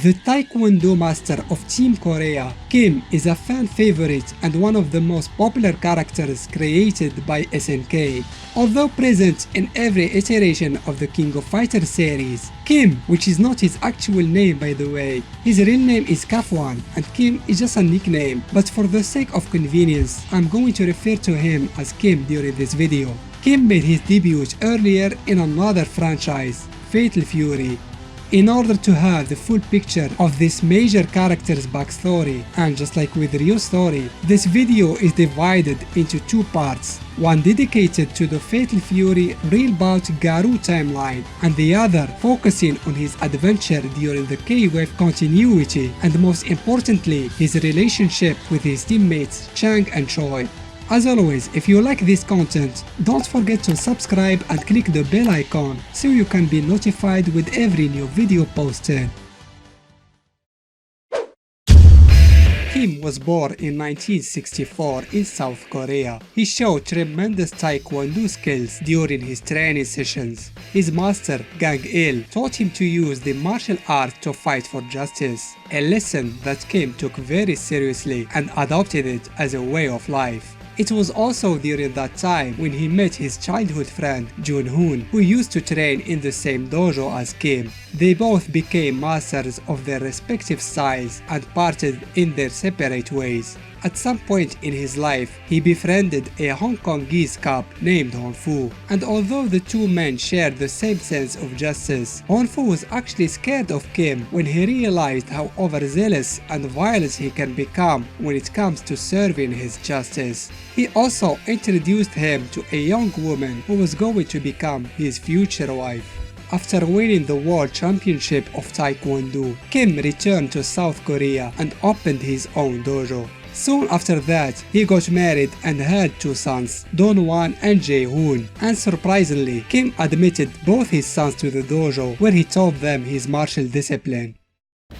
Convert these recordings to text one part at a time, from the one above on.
The Taekwondo master of Team Korea, Kim is a fan favorite and one of the most popular characters created by SNK. Although present in every iteration of the King of Fighters series, Kim, which is not his actual name by the way, his real name is Kafwan and Kim is just a nickname, but for the sake of convenience, I'm going to refer to him as Kim during this video. Kim made his debut earlier in another franchise, Fatal Fury. In order to have the full picture of this major character's backstory, and just like with Ryu's story, this video is divided into two parts, one dedicated to the Fatal Fury real bout Garou timeline, and the other focusing on his adventure during the K-Wave continuity, and most importantly, his relationship with his teammates Chang and Choi. As always, if you like this content, don't forget to subscribe and click the bell icon so you can be notified with every new video posted. Kim was born in 1964 in South Korea. He showed tremendous taekwondo skills during his training sessions. His master, Gang Il, taught him to use the martial art to fight for justice, a lesson that Kim took very seriously and adopted it as a way of life. It was also during that time when he met his childhood friend Jun Hoon, who used to train in the same dojo as Kim. They both became masters of their respective styles and parted in their separate ways. At some point in his life, he befriended a Hong Kongese cop named Hon Fu, and although the two men shared the same sense of justice, Hon Fu was actually scared of Kim when he realized how overzealous and violent he can become when it comes to serving his justice. He also introduced him to a young woman who was going to become his future wife. After winning the World Championship of Taekwondo, Kim returned to South Korea and opened his own dojo. Soon after that, he got married and had two sons, Dongwon and Jae-hoon, and surprisingly, Kim admitted both his sons to the dojo where he taught them his martial discipline.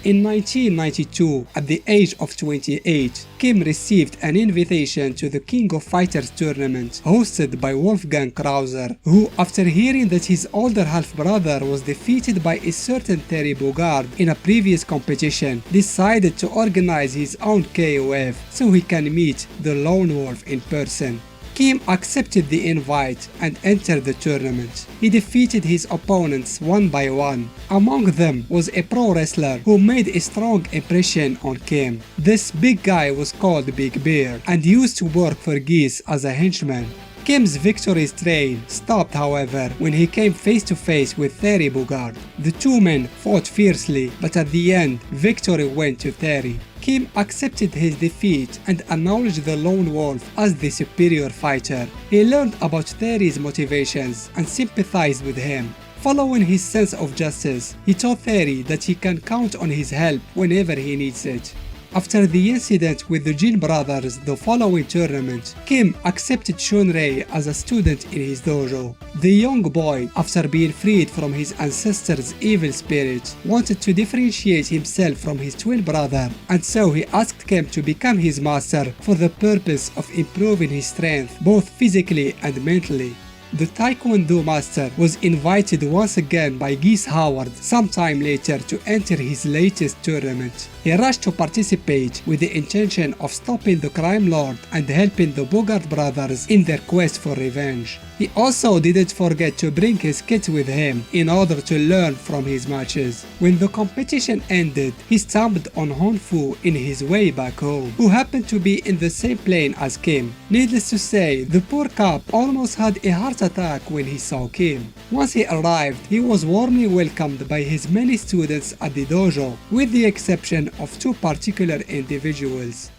In 1992, at the age of 28, Kim received an invitation to the King of Fighters tournament hosted by Wolfgang Krauser, who, after hearing that his older half-brother was defeated by a certain Terry Bogard in a previous competition, decided to organize his own KOF so he can meet the Lone Wolf in person. Kim accepted the invite and entered the tournament. He defeated his opponents one by one. Among them was a pro wrestler who made a strong impression on Kim. This big guy was called Big Bear and used to work for Geese as a henchman. Kim's victory's train stopped, however, when he came face to face with Terry Bogard. The two men fought fiercely, but at the end, victory went to Terry. Kim accepted his defeat and acknowledged the Lone Wolf as the superior fighter. He learned about Terry's motivations and sympathized with him. Following his sense of justice, he told Terry that he can count on his help whenever he needs it. After the incident with the Jin brothers the following tournament, Kim accepted Shunrei as a student in his dojo. The young boy, after being freed from his ancestors' evil spirit, wanted to differentiate himself from his twin brother, and so he asked Kim to become his master for the purpose of improving his strength both physically and mentally. The Taekwondo master was invited once again by Geese Howard sometime later to enter his latest tournament. He rushed to participate with the intention of stopping the crime lord and helping the Bogart brothers in their quest for revenge. He also didn't forget to bring his kit with him in order to learn from his matches. When the competition ended, he stumbled on Hon Fu in his way back home, who happened to be in the same plane as Kim. Needless to say, the poor cop almost had a heart attack when he saw Kim. Once he arrived, he was warmly welcomed by his many students at the dojo, with the exception of two particular individuals.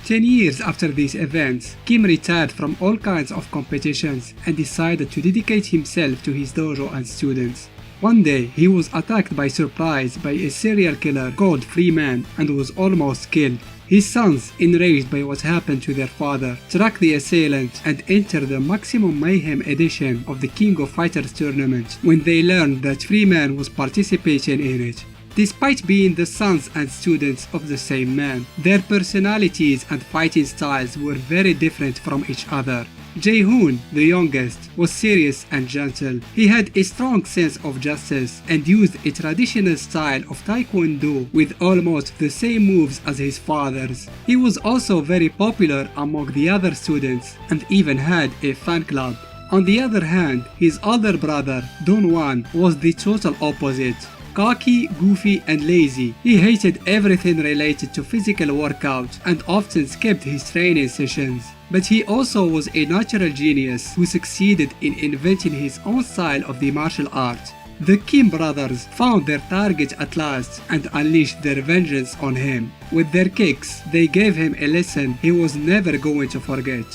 10 years after these events, Kim retired from all kinds of competitions and decided to dedicate himself to his dojo and students. One day, he was attacked by surprise by a serial killer called Freeman and was almost killed. His sons, enraged by what happened to their father, tracked the assailant and entered the Maximum Mayhem edition of the King of Fighters tournament when they learned that Freeman was participating in it. Despite being the sons and students of the same man, their personalities and fighting styles were very different from each other. Jae-hoon, the youngest, was serious and gentle. He had a strong sense of justice and used a traditional style of taekwondo with almost the same moves as his father's. He was also very popular among the other students and even had a fan club. On the other hand, his older brother, Dong-won, was the total opposite. Cocky, goofy, and lazy. He hated everything related to physical workout and often skipped his training sessions. But he also was a natural genius who succeeded in inventing his own style of the martial art. The Kim brothers found their target at last and unleashed their vengeance on him. With their kicks, they gave him a lesson he was never going to forget.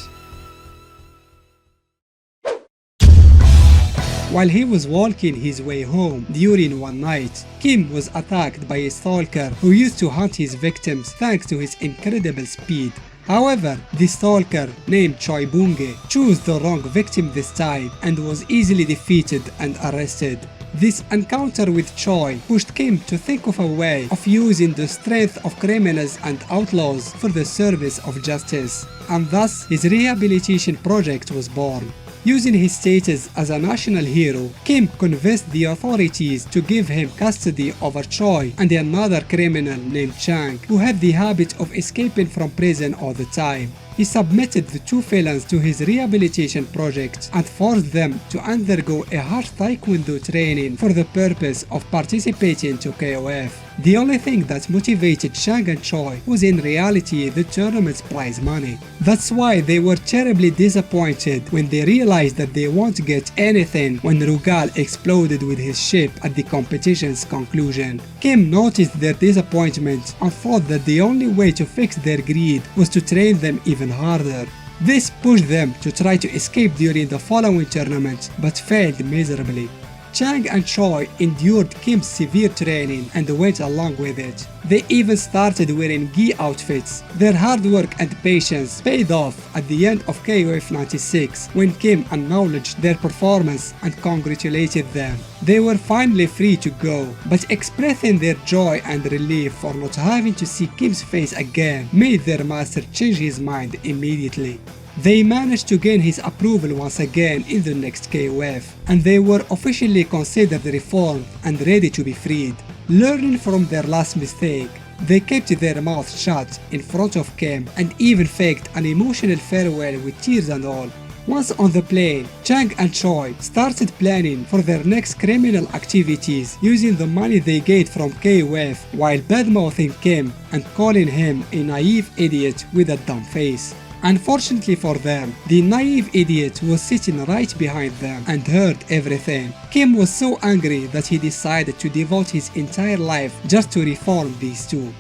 While he was walking his way home during one night, Kim was attacked by a stalker who used to hunt his victims thanks to his incredible speed. However, the stalker, named Choi Bunge, chose the wrong victim this time and was easily defeated and arrested. This encounter with Choi pushed Kim to think of a way of using the strength of criminals and outlaws for the service of justice, and thus his rehabilitation project was born. Using his status as a national hero, Kim convinced the authorities to give him custody over Choi and another criminal named Chang, who had the habit of escaping from prison all the time. He submitted the two felons to his rehabilitation project and forced them to undergo a harsh taekwondo training for the purpose of participating to KOF. The only thing that motivated Chang and Choi was in reality the tournament's prize money. That's why they were terribly disappointed when they realized that they won't get anything when Rugal exploded with his ship at the competition's conclusion. Kim noticed their disappointment and thought that the only way to fix their greed was to train them even harder. This pushed them to try to escape during the following tournament, but failed miserably. Chang and Choi endured Kim's severe training and went along with it. They even started wearing gi outfits. Their hard work and patience paid off at the end of KOF 96 when Kim acknowledged their performance and congratulated them. They were finally free to go, but expressing their joy and relief for not having to see Kim's face again made their master change his mind immediately. They managed to gain his approval once again in the next KOF, and they were officially considered reformed and ready to be freed. Learning from their last mistake, they kept their mouths shut in front of Kim and even faked an emotional farewell with tears and all. Once on the plane, Chang and Choi started planning for their next criminal activities using the money they gained from KOF while badmouthing Kim and calling him a naive idiot with a dumb face. Unfortunately for them, the naive idiot was sitting right behind them and heard everything. Kim was so angry that he decided to devote his entire life just to reform these two.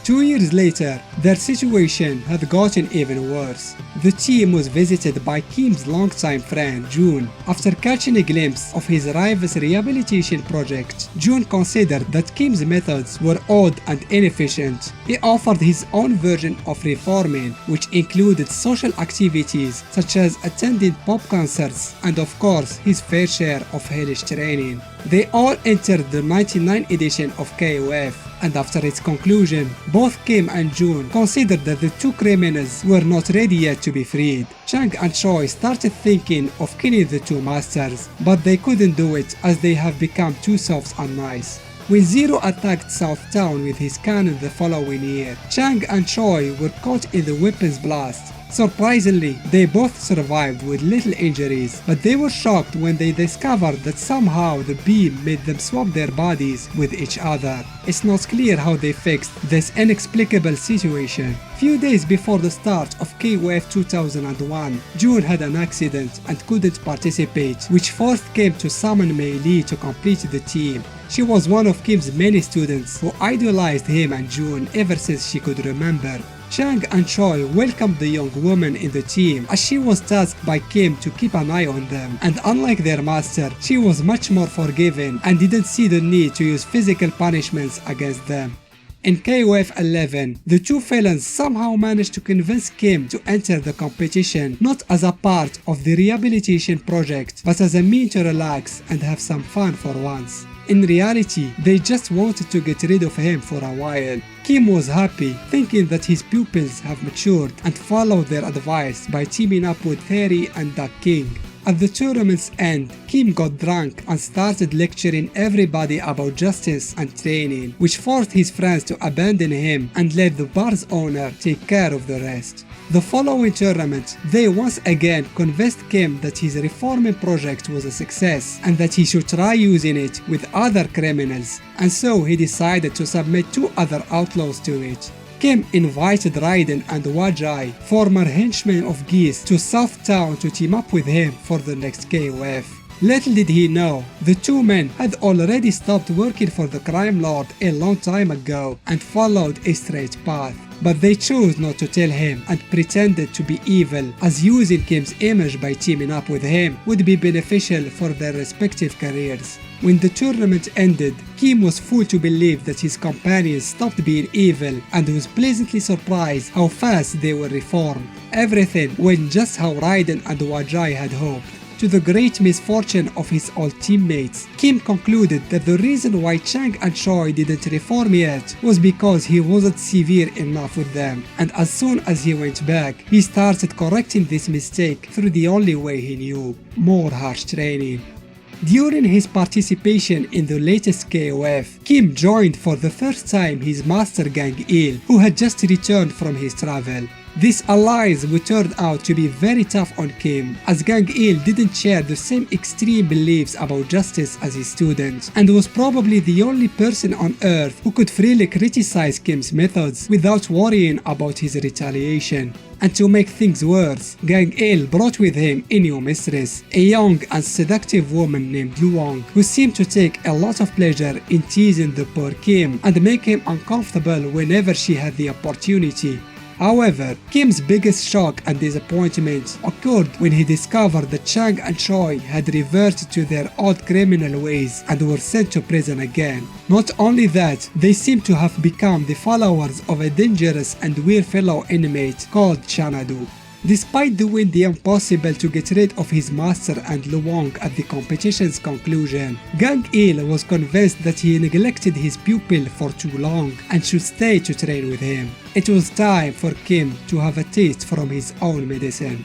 2 years later, their situation had gotten even worse. The team was visited by Kim's longtime friend, Jun. After catching a glimpse of his rival's rehabilitation project, Jun considered that Kim's methods were odd and inefficient. He offered his own version of reforming, which included social activities such as attending pop concerts and of course his fair share of hellish training. They all entered the 99 edition of KOF, and after its conclusion, both Kim and Jun considered that the two criminals were not ready yet to be freed. Chang and Choi started thinking of killing the two masters, but they couldn't do it as they have become too soft and nice. When Zero attacked Southtown with his cannon the following year, Chang and Choi were caught in the weapon's blast. Surprisingly, they both survived with little injuries, but they were shocked when they discovered that somehow the beam made them swap their bodies with each other. It's not clear how they fixed this inexplicable situation. Few days before the start of KOF 2001, June had an accident and couldn't participate, which forced Kim to summon Mei Lee to complete the team. She was one of Kim's many students who idolized him and June ever since she could remember. Chang and Choi welcomed the young woman in the team as she was tasked by Kim to keep an eye on them, and unlike their master, she was much more forgiving and didn't see the need to use physical punishments against them. In KOF 11, the two felons somehow managed to convince Kim to enter the competition not as a part of the rehabilitation project but as a mean to relax and have some fun for once. In reality, they just wanted to get rid of him for a while. Kim was happy, thinking that his pupils have matured and followed their advice by teaming up with Theory and Duck King. At the tournament's end, Kim got drunk and started lecturing everybody about justice and training, which forced his friends to abandon him and let the bar's owner take care of the rest. The following tournament, they once again convinced Kim that his reforming project was a success and that he should try using it with other criminals, and so he decided to submit 2 other outlaws to it. Kim invited Raiden and Wajai, former henchmen of Geese, to South Town to team up with him for the next KOF. Little did he know, the 2 men had already stopped working for the crime lord a long time ago and followed a straight path. But they chose not to tell him and pretended to be evil, as using Kim's image by teaming up with him would be beneficial for their respective careers. When the tournament ended, Kim was fooled to believe that his companions stopped being evil and was pleasantly surprised how fast they were reformed. Everything went just how Raiden and Wajai had hoped. To the great misfortune of his old teammates, Kim concluded that the reason why Chang and Choi didn't reform yet was because he wasn't severe enough with them, and as soon as he went back, he started correcting this mistake through the only way he knew: more harsh training. During his participation in the latest KOF, Kim joined for the first time his master Gang Il, who had just returned from his travel. This alliance would turn out to be very tough on Kim, as Gang Il didn't share the same extreme beliefs about justice as his students, and was probably the only person on earth who could freely criticize Kim's methods without worrying about his retaliation. And to make things worse, Gang Il brought with him a new mistress, a young and seductive woman named Luong, who seemed to take a lot of pleasure in teasing the poor Kim and make him uncomfortable whenever she had the opportunity. However, Kim's biggest shock and disappointment occurred when he discovered that Chang and Choi had reverted to their old criminal ways and were sent to prison again. Not only that, they seemed to have become the followers of a dangerous and weird fellow inmate called Xanadu. Despite doing the impossible to get rid of his master and Luong at the competition's conclusion, Gang Il was convinced that he neglected his pupil for too long and should stay to train with him. It was time for Kim to have a taste from his own medicine.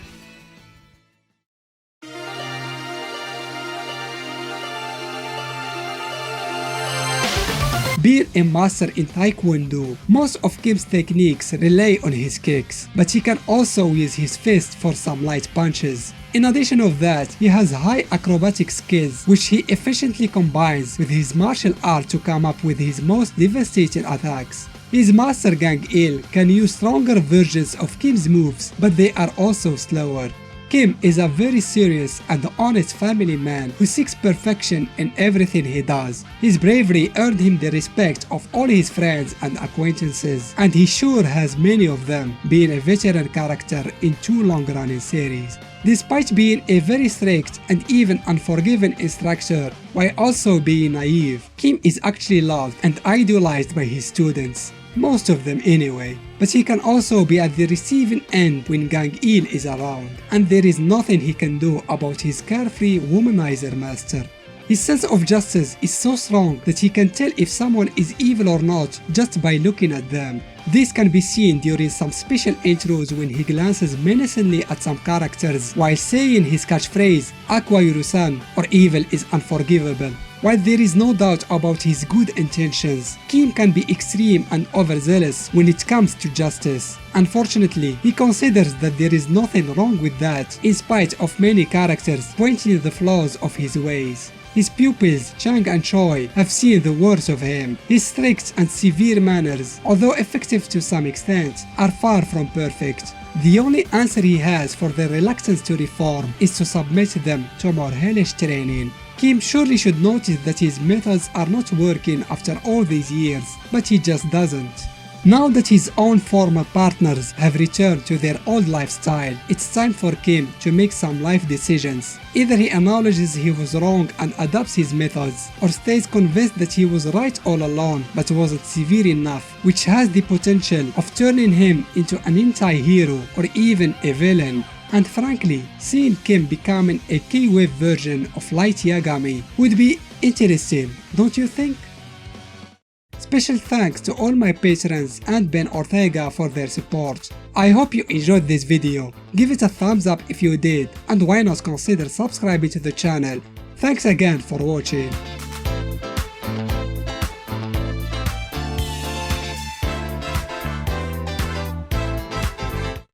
Being a master in Taekwondo, most of Kim's techniques rely on his kicks, but he can also use his fists for some light punches. In addition of that, he has high acrobatic skills, which he efficiently combines with his martial art to come up with his most devastating attacks. His master Gang Il can use stronger versions of Kim's moves, but they are also slower. Kim is a very serious and honest family man who seeks perfection in everything he does. His bravery earned him the respect of all his friends and acquaintances, and he sure has many of them, being a veteran character in 2 long-running series. Despite being a very strict and even unforgiving instructor, while also being naive, Kim is actually loved and idolized by his students. Most of them anyway. But he can also be at the receiving end when Gang Il is around, and there is nothing he can do about his carefree womanizer master. His sense of justice is so strong that he can tell if someone is evil or not just by looking at them. This can be seen during some special intros when he glances menacingly at some characters while saying his catchphrase, Aqua Yurusan, or evil is unforgivable. While there is no doubt about his good intentions, Kim can be extreme and overzealous when it comes to justice. Unfortunately, he considers that there is nothing wrong with that, in spite of many characters pointing the flaws of his ways. His pupils, Chang and Choi, have seen the worst of him. His strict and severe manners, although effective to some extent, are far from perfect. The only answer he has for their reluctance to reform is to submit them to more hellish training. Kim surely should notice that his methods are not working after all these years, but he just doesn't. Now that his own former partners have returned to their old lifestyle, it's time for Kim to make some life decisions. Either he acknowledges he was wrong and adopts his methods, or stays convinced that he was right all along but wasn't severe enough, which has the potential of turning him into an anti-hero or even a villain. And frankly, seeing Kim becoming a K-Wave version of Light Yagami would be interesting, don't you think? Special thanks to all my patrons and Ben Ortega for their support. I hope you enjoyed this video. Give it a thumbs up if you did, and why not consider subscribing to the channel. Thanks again for watching.